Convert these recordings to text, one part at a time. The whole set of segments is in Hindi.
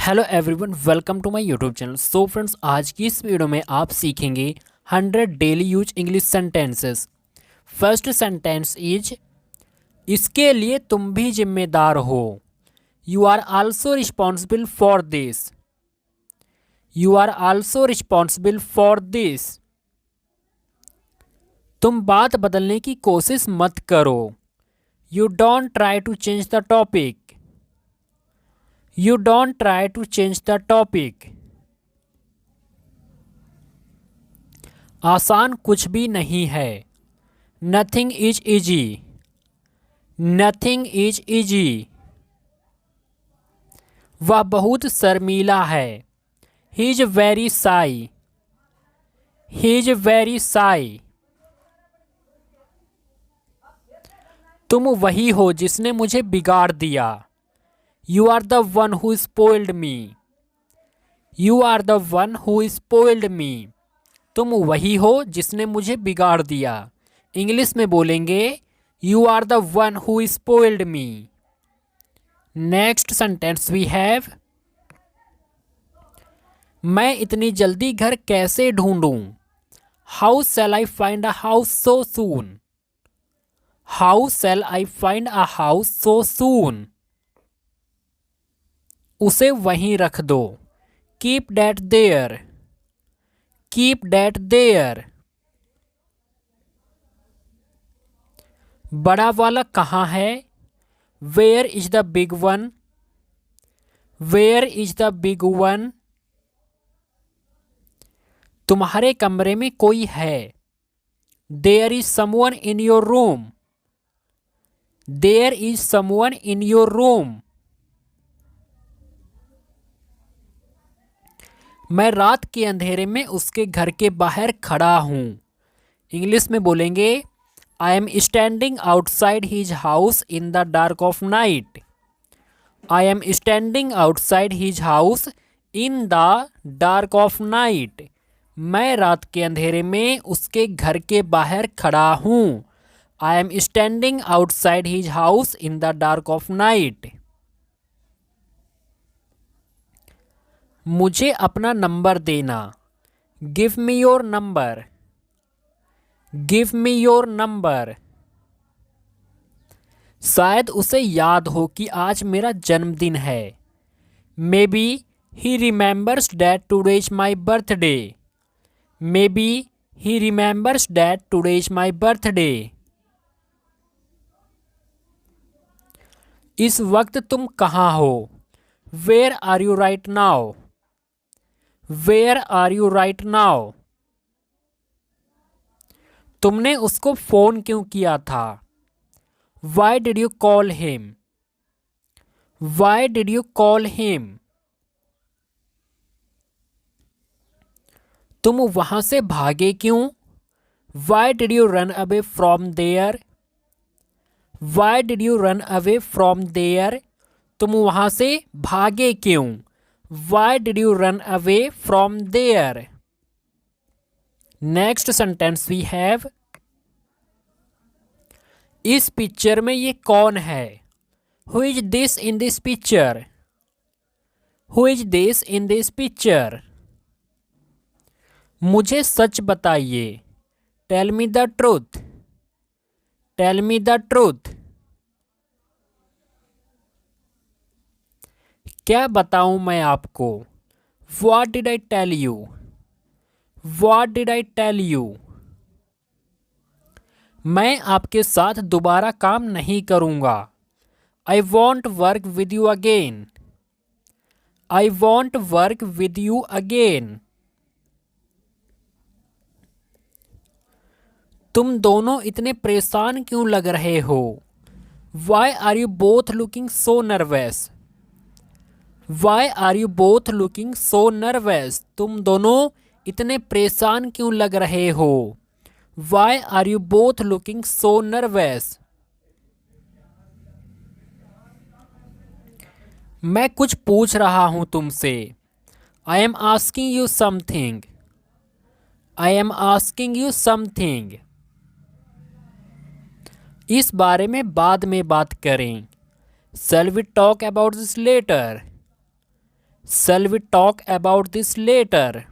Hello everyone, welcome to my YouTube channel. So friends, आज की इस वीडियो में आप सीखेंगे 100 daily use English sentences. First sentence is, इसके लिए तुम भी जिम्मेदार हो। You are also responsible for this. You are also responsible for this. तुम बात बदलने की कोशिश मत करो। You don't try to change the topic. You don't try to change the topic. आसान कुछ भी नहीं है। Nothing is easy. Nothing is easy. वह बहुत शर्मीला है। He is very shy. He is very shy. तुम वही हो जिसने मुझे बिगाड़ दिया। You are the one who spoiled me. You are the one who spoiled me. तुम वही हो जिसने मुझे बिगाड़ दिया। इंग्लिश में बोलेंगे You are the one who spoiled me. Next sentence we have, मैं इतनी जल्दी घर कैसे ढूंढूं? How shall I find a house so soon? How shall I find a house so soon? उसे वहीं रख दो। Keep that there. Keep that there. बड़ा वाला कहाँ है? Where is the big one? Where is the big one? तुम्हारे कमरे में कोई है। There is someone in your room. There is someone in your room. मैं रात के अंधेरे में उसके घर के बाहर खड़ा हूँ। इंग्लिश में बोलेंगे आई am standing outside his house in the dark of night. I am standing outside his house in the dark of night. मैं रात के अंधेरे में उसके घर के बाहर खड़ा हूँ। I am standing outside his house in the dark of night. मुझे अपना नंबर देना। Give me your number. Give me your number. शायद उसे याद हो कि आज मेरा जन्मदिन है। Maybe he remembers that today is my birthday. Maybe he remembers that today is my birthday. इस वक्त तुम कहाँ हो? Where are you right now? Where are you right now? तुमने उसको फोन क्यों किया था? Why did you call him? Why did you call him? तुम वहां से भागे क्यों? Why did you run away from there? Why did you run away from there? तुम वहां से भागे क्यों? Why did you run away from there? Next sentence we have, इस पिक्चर में ये कौन है? Who is this in this picture? Who is this in this picture? मुझे सच बताइए। Tell me the truth. Tell me the truth. क्या बताऊं मैं आपको? What did I tell you? What did I tell you? मैं आपके साथ दोबारा काम नहीं करूंगा। I won't work with you again. I won't work with you again. तुम दोनों इतने परेशान क्यों लग रहे हो? Why are you both looking so nervous? Why are you both looking so nervous? तुम दोनों इतने परेशान क्यों लग रहे हो? Why are you both looking so nervous? मैं कुछ पूछ रहा हूं तुमसे। I am asking you something. I am asking you something. इस बारे में बाद में बात करें। Shall we talk about this later? Shall we talk about this later?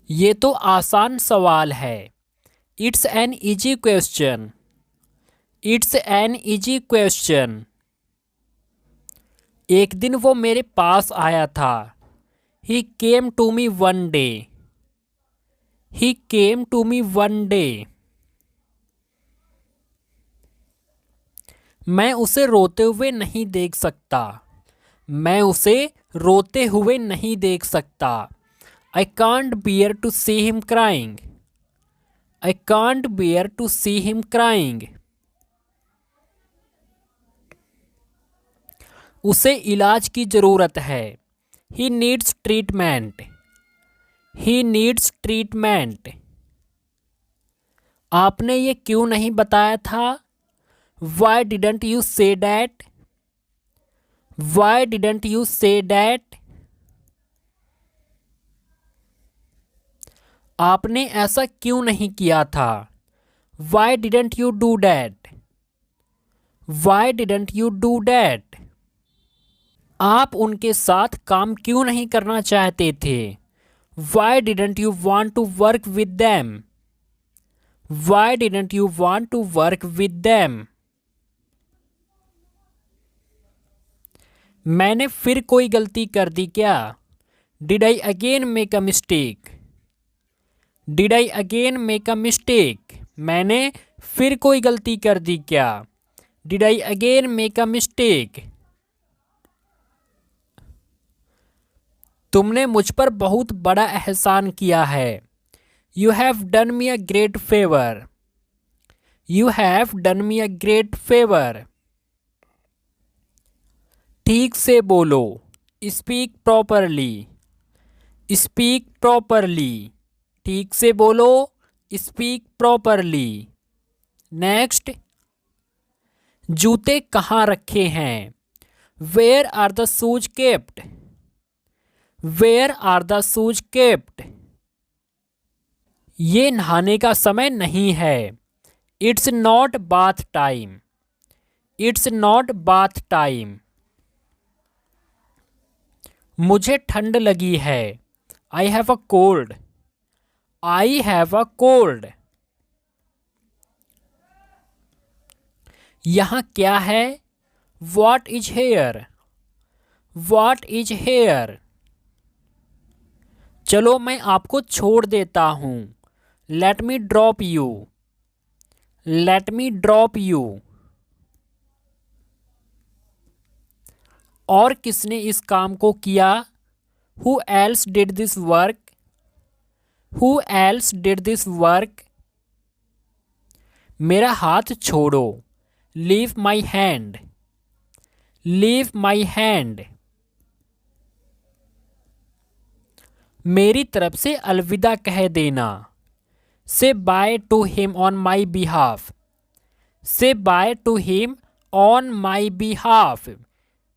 ये तो आसान सवाल है. It's an easy question. It's an easy question. एक दिन वो मेरे पास आया था. He came to me one day. He came to me one day. मैं उसे रोते हुए नहीं देख सकता. मैं उसे रोते हुए नहीं देख सकता. I can't bear to see him crying. I can't bear to see him crying. उसे इलाज की ज़रूरत है. He needs treatment. He needs treatment. आपने ये क्यों नहीं बताया था? Why didn't you say that? Why didn't you say that? आपने ऐसा क्यों नहीं किया था? Why didn't you do that? Why didn't you do that? आप उनके साथ काम क्यों नहीं करना चाहते थे? Why didn't you want to work with them? Why didn't you want to work with them? मैंने फिर कोई गलती कर दी क्या? Did I again make a mistake? Did I again make a mistake? मैंने फिर कोई गलती कर दी क्या? Did I again make a mistake? तुमने मुझ पर बहुत बड़ा एहसान किया है. You have done me a great favor. You have done me a great favor. ठीक से बोलो. Speak properly. Speak properly. ठीक से बोलो. Speak properly. Next. जूते कहाँ रखे हैं? Where are the shoes kept? Where are the shoes kept? ये नहाने का समय नहीं है. It's not bath time. It's not bath time. मुझे ठंड लगी है. I have a cold. I have a cold. यहाँ क्या है? What is here? What is here? चलो मैं आपको छोड़ देता हूँ. Let me drop you. Let me drop you. और किसने इस काम को किया? Who else did this work? Who else did this work? मेरा हाथ छोड़ो. Leave my hand. Leave my hand. मेरी तरफ से अलविदा कह देना. Say bye to him on my behalf. Say bye to him on my behalf.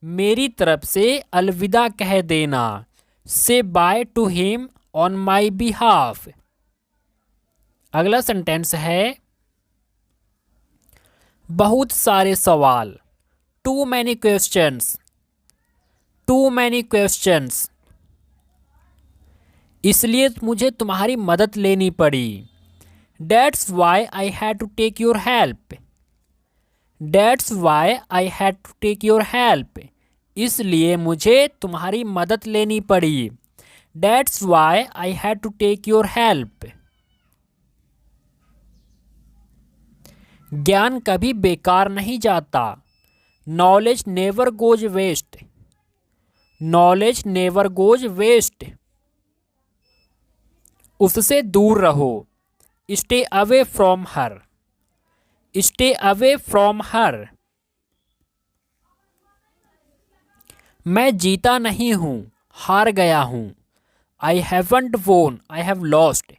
मेरी तरफ से अलविदा कह देना. Say bye to him on my behalf. अगला सेंटेंस है बहुत सारे सवाल. Too many questions. Too many questions. इसलिए मुझे तुम्हारी मदद लेनी पड़ी. That's why I had to take your help. That's why I had to take your help. इसलिए मुझे तुम्हारी मदद लेनी पड़ी. That's why I had to take your help. ज्ञान कभी बेकार नहीं जाता. Knowledge never goes waste. Knowledge never goes waste. उससे दूर रहो. Stay away from her. Stay away from her. मैं जीता नहीं हूँ, हार गया हूँ. I haven't won. I have lost.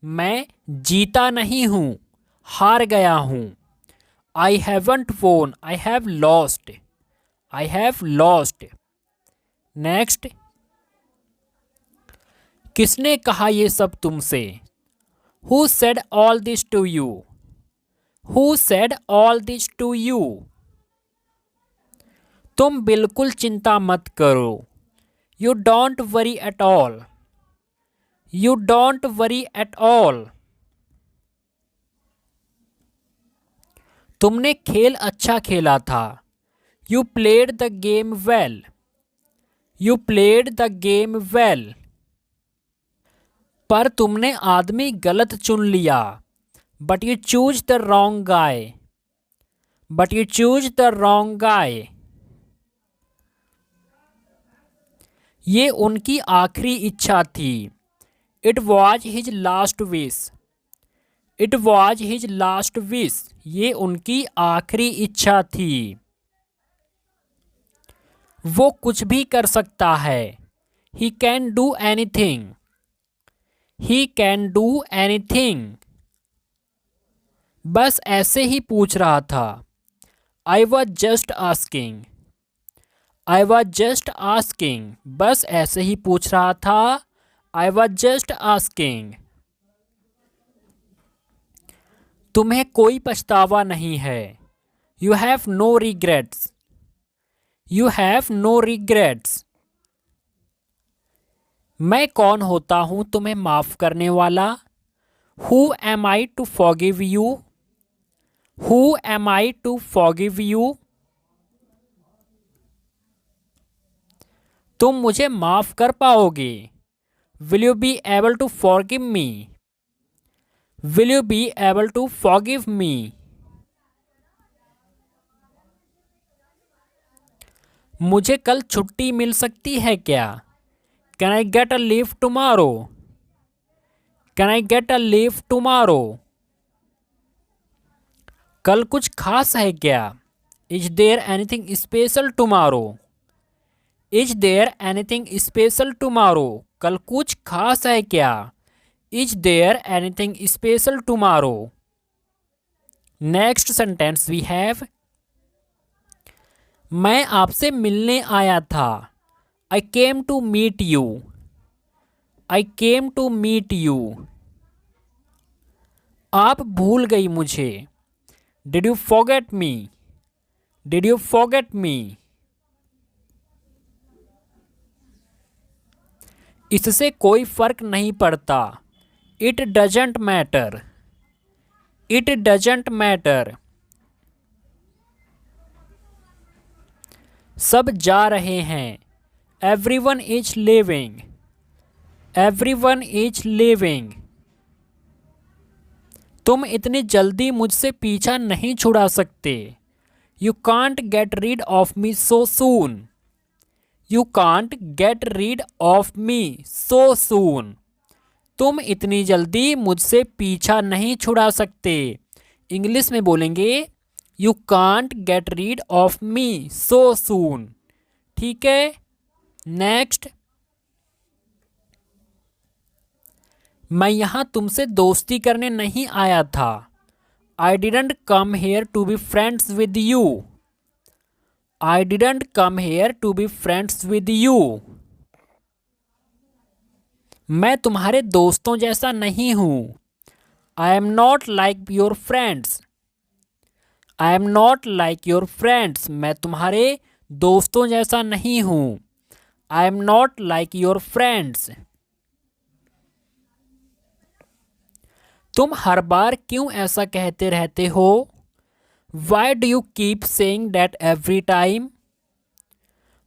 मैं जीता नहीं हूँ, हार गया हूँ. I haven't won. I have lost. I have lost. Next. किसने कहा ये सब तुमसे? Who said all this to you? Who said all this to you? तुम बिल्कुल चिंता मत करो। You don't worry at all. You don't worry at all. तुमने खेल अच्छा खेला था। You played the game well. You played the game well. पर तुमने आदमी गलत चुन लिया। But you choose the wrong guy. But you choose the wrong guy. ये उनकी आखिरी इच्छा थी। It was his last wish. It was his last wish. ये उनकी आखिरी इच्छा थी। वो कुछ भी कर सकता है। He can do anything. He can do anything. बस ऐसे ही पूछ रहा था। I was just asking. I was just asking. बस ऐसे ही पूछ रहा था। I was just asking. तुम्हें कोई पछतावा नहीं है। You have no regrets. You have no regrets. मैं कौन होता हूं तुम्हें माफ करने वाला। Who am I to forgive you. Who am I to forgive you. तुम मुझे माफ कर पाओगे। Will you be able to forgive me. Will you be able to forgive me. मुझे कल छुट्टी मिल सकती है क्या। Can I get a leave tomorrow. Can I get a leave tomorrow. कल कुछ खास है क्या। Is there anything special tomorrow. Is there anything special tomorrow. कल कुछ खास है क्या। Is there anything special tomorrow. Next sentence we have. मैं आपसे मिलने आया था। I came to meet you. I came to meet you. आप भूल गई मुझे। Did you forget me. Did you forget me. इससे कोई फर्क नहीं पड़ता। It doesn't matter. It doesn't matter. सब जा रहे हैं। Everyone is living. Everyone is living. तुम इतनी जल्दी मुझसे पीछा नहीं छुड़ा सकते। You can't get rid of me so soon. You can't get rid of me so soon. तुम इतनी जल्दी मुझसे पीछा नहीं छुड़ा सकते। इंग्लिश में बोलेंगे you can't get rid of me so soon. ठीक है। नेक्स्ट। मैं यहां तुमसे दोस्ती करने नहीं आया था। I didn't come here to be friends with you. I didn't come here to be friends with you. मैं तुम्हारे दोस्तों जैसा नहीं हूं। I am not like your friends. I am not like your friends. मैं तुम्हारे दोस्तों जैसा नहीं हूं। I am not like your friends. तुम हर बार क्यों ऐसा कहते रहते हो। Why do you keep saying that every time.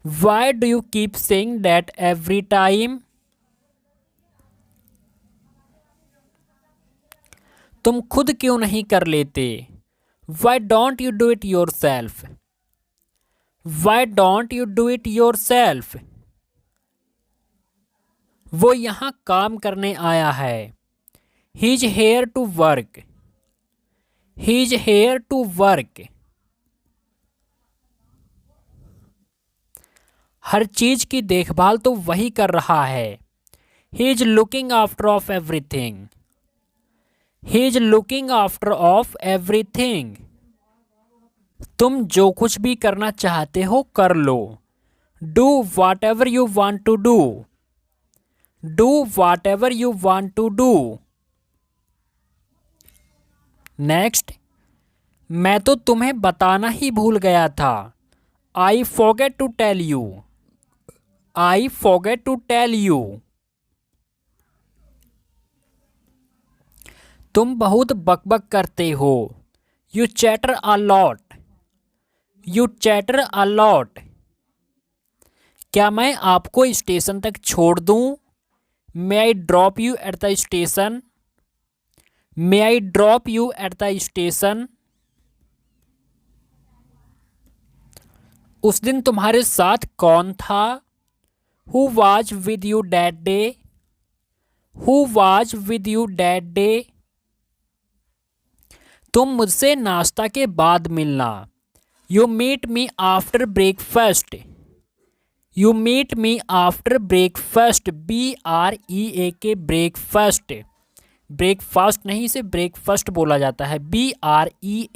Why do you keep saying that every time. तुम खुद क्यों नहीं कर लेते। Why don't you do it yourself. Why don't you do it yourself. वो यहां काम करने आया है। He is here to work. He is here to work. हर चीज की देखभाल तो वही कर रहा है। He is looking after of everything. He is looking after of everything. तुम जो कुछ भी करना चाहते हो कर लो। Do whatever you want to do. Do whatever you want to do. Next. मैं तो तुम्हें बताना ही भूल गया था। I forget to tell you, I forget to tell you. तुम बहुत बकबक करते हो, you chatter a lot, you chatter a lot. क्या मैं आपको स्टेशन तक छोड़ दूं? May I drop you at the station, may I drop you at the station. उस दिन तुम्हारे साथ कौन था? Who was with you that day, who was with you that day. तुम मुझसे नाश्ता के बाद मिलना, you meet me after breakfast, you meet me after breakfast, BREAK breakfast, breakfast नहीं इसे ब्रेकफास्ट बोला जाता है, BREAKFAST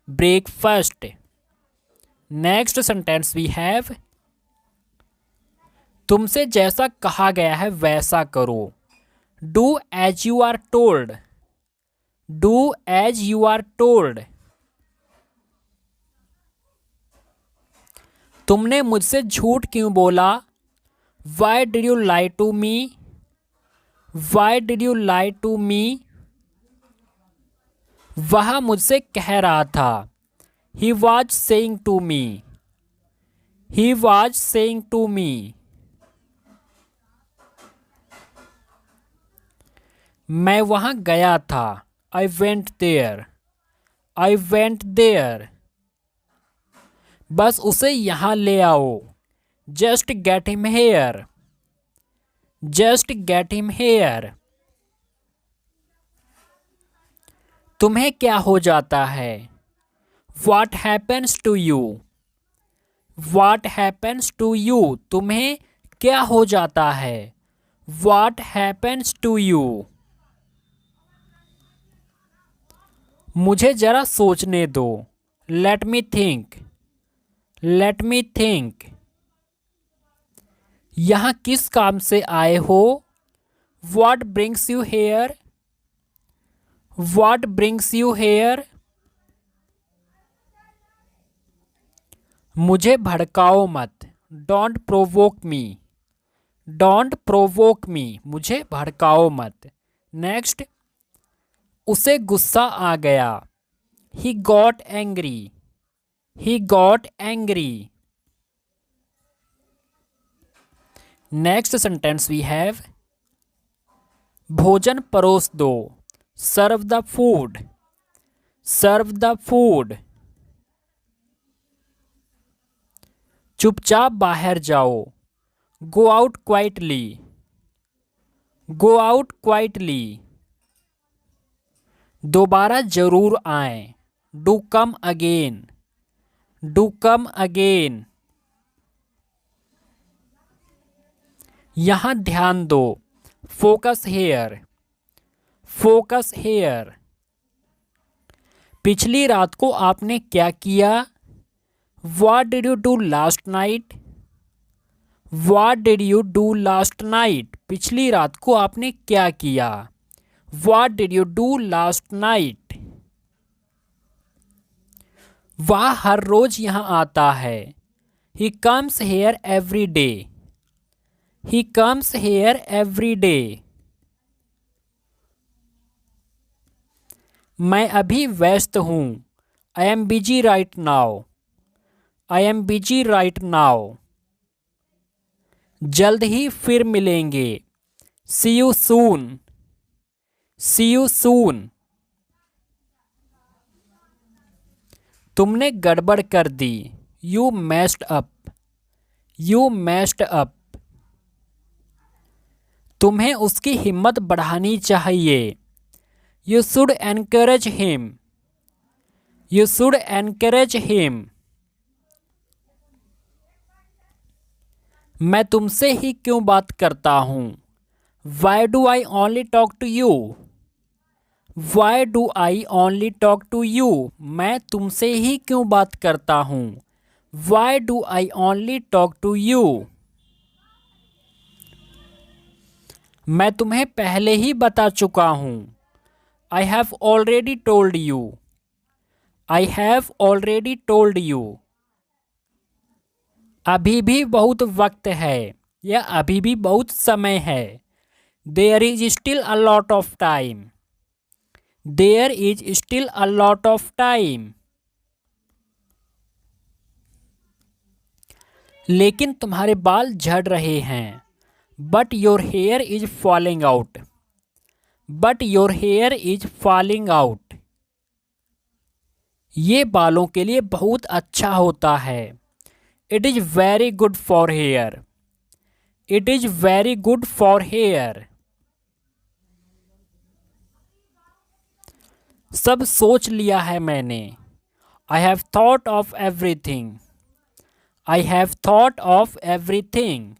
breakfast. Next sentence we have, तुमसे जैसा कहा गया है वैसा करो, do as you are told, do as you are told. तुमने मुझसे झूठ क्यों बोला? Y did you lie to me, why did you lie to me. वह मुझसे कह रहा था, he was saying to me, he was saying to me. मैं वहां गया था, I went there, I went there. बस उसे यहाँ ले आओ, just get him here, just get him here. तुम्हें क्या हो जाता है? What happens to you, What happens to you। तुम्हें क्या हो जाता है? What happens to you। मुझे जरा सोचने दो, Let me think, Let me think। यहाँ किस काम से आए हो? What brings you here, What brings you here। मुझे भड़काओ मत, don't provoke me, don't provoke me. मुझे भड़काओ मत। नेक्स्ट, उसे गुस्सा आ गया, he got angry, he got angry. Next sentence we have, भोजन परोस दो, serve the food, serve the food. चुपचाप बाहर जाओ, go out quietly, go out quietly. दोबारा जरूर आएं, do come again, do come again. यहाँ ध्यान दो, फोकस हेयर, फोकस हेयर। पिछली रात को आपने क्या किया? What did you do last night, What did you do last night। पिछली रात को आपने क्या किया? What did you do last night। वह हर रोज यहाँ आता है, He comes here every day, He comes here every day। मैं अभी व्यस्त हूँ, I am busy right now, I am busy right now। जल्द ही फिर मिलेंगे, see you soon, see you soon। तुमने गड़बड़ कर दी, you messed up, you messed up। तुम्हें उसकी हिम्मत बढ़ानी चाहिए, you should encourage him, you should encourage him। मैं तुमसे ही क्यों बात करता हूँ? Why do I only talk to you, Why do I only talk to you। मैं तुमसे ही क्यों बात करता हूँ? Why do I only talk to you। मैं तुम्हें पहले ही बता चुका हूँ, I have already told you, I have already told you। अभी भी बहुत वक्त है या अभी भी बहुत समय है। There is still a lot of time. There is still a lot of time. लेकिन तुम्हारे बाल झड़ रहे हैं। But your hair is falling out. But your hair is falling out. ये बालों के लिए बहुत अच्छा होता है। It is very good for hair. It is very good for hair. सब सोच लिया है मैंने। I have thought of everything. I have thought of everything.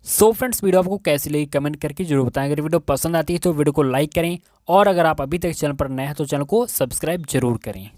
So friends, video आपको कैसी लगी कमेंट करके जरूर बताएं। अगर वीडियो पसंद आती है तो वीडियो को लाइक करें और अगर आप अभी तक चैनल पर नए हैं तो चैनल को सब्सक्राइब जरूर करें।